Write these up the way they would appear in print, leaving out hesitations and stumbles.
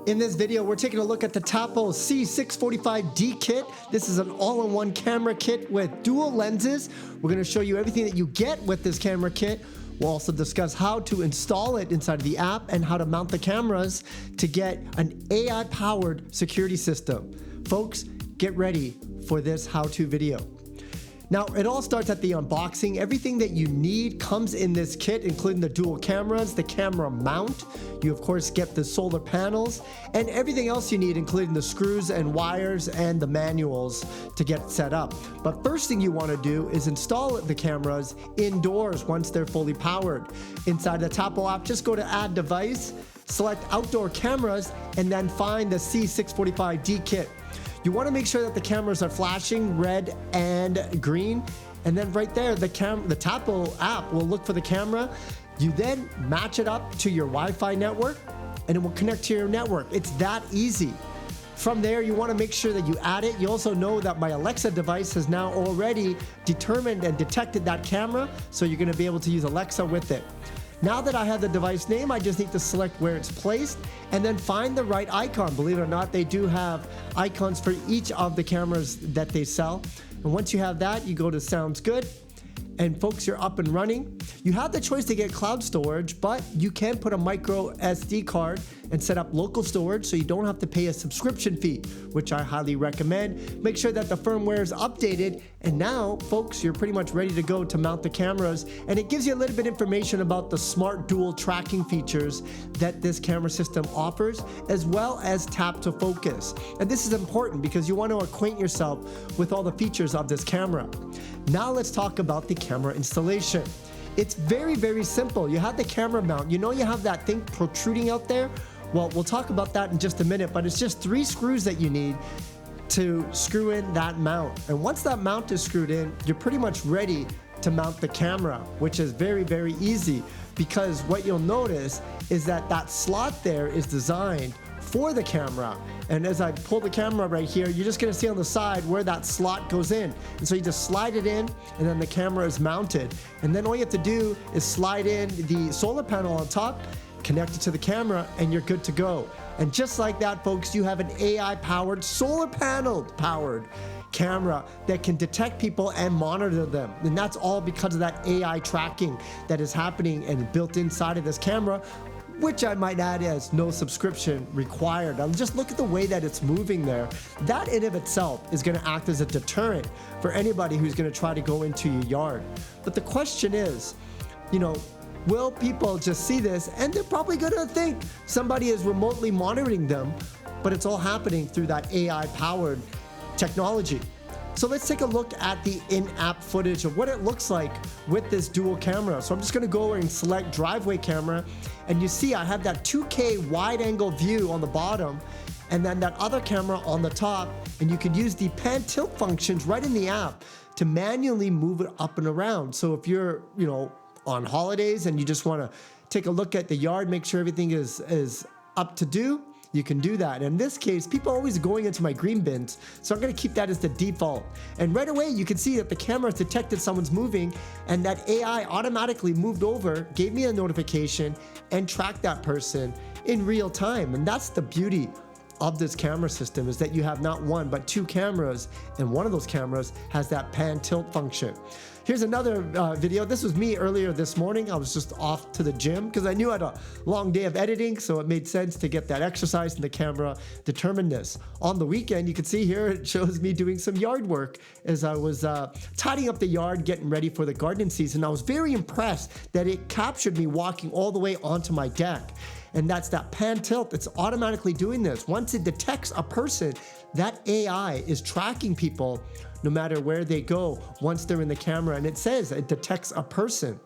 In this video, we're taking a look at the Tapo C645D kit. This is an all-in-one camera kit with dual lenses. We're going to show you everything that you get with this camera kit. We'll also discuss how to install it inside of the app and how to mount the cameras to get an AI-powered security system. Folks, get ready for this how-to video. Now, it all starts at the unboxing. Everything that you need comes in this kit, including the dual cameras, the camera mount. You, of course, get the solar panels and everything else you need, including the screws and wires and the manuals to get set up. But first thing you want to do is install the cameras indoors once they're fully powered. Inside the Tapo app, just go to Add Device, select Outdoor Cameras, and then find the C645D kit. You want to make sure that the cameras are flashing red and green, and then right there the Tapo app will look for the camera. You then match it up to your Wi-Fi network and it will connect to your network. It's that easy. From there, you want to make sure that you add it. You also know that my Alexa device has now already determined and detected that camera, so you're going to be able to use Alexa with it. Now that I have the device name, I just need to select where it's placed and then find the right icon. Believe it or not, they do have icons for each of the cameras that they sell. And once you have that, you go to Sounds Good. And folks, you're up and running. You have the choice to get cloud storage, but you can put a micro SD card and set up local storage so you don't have to pay a subscription fee, which I highly recommend. Make sure that the firmware is updated. And now, folks, you're pretty much ready to go to mount the cameras. And it gives you a little bit of information about the smart dual tracking features that this camera system offers, as well as tap to focus. And this is important because you want to acquaint yourself with all the features of this camera. Now let's talk about the camera installation. It's very, very simple. You have the camera mount. You know you have that thing protruding out there? Well, we'll talk about that in just a minute, but it's just 3 screws that you need to screw in that mount. And once that mount is screwed in, you're pretty much ready to mount the camera, which is very, very easy, because what you'll notice is that that slot there is designed for the camera. And as I pull the camera right here, you're just gonna see on the side where that slot goes in. And so you just slide it in and then the camera is mounted. And then all you have to do is slide in the solar panel on top, connect it to the camera, and you're good to go. And just like that, folks, you have an AI-powered, solar panel-powered camera that can detect people and monitor them. And that's all because of that AI tracking that is happening and built inside of this camera, which I might add as no subscription required. Now just look at the way that it's moving there. That in of itself is gonna act as a deterrent for anybody who's gonna try to go into your yard. But the question is, will people just see this and they're probably gonna think somebody is remotely monitoring them, but it's all happening through that AI-powered technology. So let's take a look at the in-app footage of what it looks like with this dual camera. So I'm just gonna go over and select driveway camera, and you see I have that 2K wide angle view on the bottom and then that other camera on the top, and you can use the pan tilt functions right in the app to manually move it up and around. So if you're on holidays and you just wanna take a look at the yard, make sure everything is up to do, you can do that. In this case, people are always going into my green bins, so I'm gonna keep that as the default. And right away, you can see that the camera has detected someone's moving, and that AI automatically moved over, gave me a notification, and tracked that person in real time. And that's the beauty of this camera system, is that you have not 1, but 2 cameras, and one of those cameras has that pan tilt function. Here's another video. This was me earlier this morning. I was just off to the gym because I knew I had a long day of editing, so it made sense to get that exercise, and the camera determined this. On the weekend, you can see here, it shows me doing some yard work as I was tidying up the yard, getting ready for the gardening season. I was very impressed that it captured me walking all the way onto my deck. And that's that pan tilt. It's automatically doing this. Once it detects a person, that AI is tracking people no matter where they go once they're in the camera. And it says it detects a person.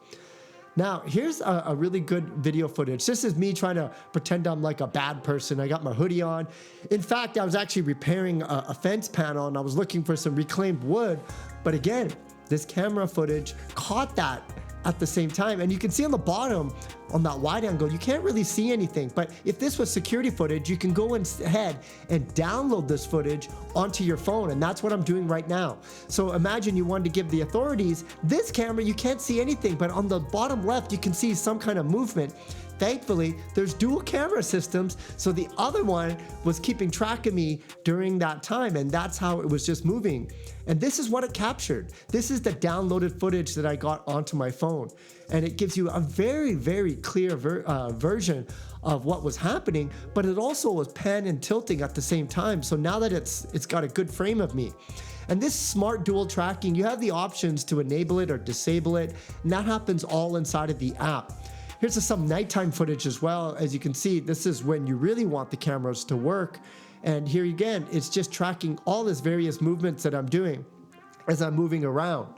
Now, here's a really good video footage. This is me trying to pretend I'm like a bad person. I got my hoodie on. In fact, I was actually repairing a fence panel, and I was looking for some reclaimed wood. But again, this camera footage caught that at the same time. And you can see on the bottom, on that wide angle, you can't really see anything. But if this was security footage, you can go ahead and download this footage onto your phone. And that's what I'm doing right now. So imagine you wanted to give the authorities this camera, you can't see anything, but on the bottom left, you can see some kind of movement thankfully, there's dual camera systems, so the other one was keeping track of me during that time, and that's how it was just moving. And this is what it captured. This is the downloaded footage that I got onto my phone, and it gives you a very, very clear version of what was happening, but it also was pan and tilting at the same time. So now that it's got a good frame of me. And this smart dual tracking, you have the options to enable it or disable it, and that happens all inside of the app. Here's some nighttime footage as well. As you can see, this is when you really want the cameras to work. And here again, it's just tracking all these various movements that I'm doing as I'm moving around.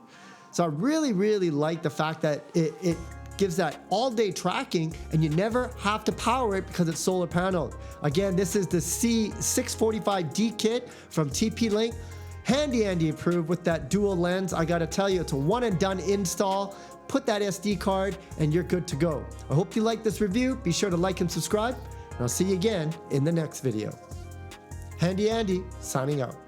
So I really, really like the fact that it gives that all-day tracking, and you never have to power it because it's solar paneled. Again, this is the C645D kit from TP-Link. Handy approved with that dual lens. I gotta tell you, it's a one and done install. Put that SD card and you're good to go. I hope you like this review. Be sure to like and subscribe, and I'll see you again in the next video. Handy Andy, signing out.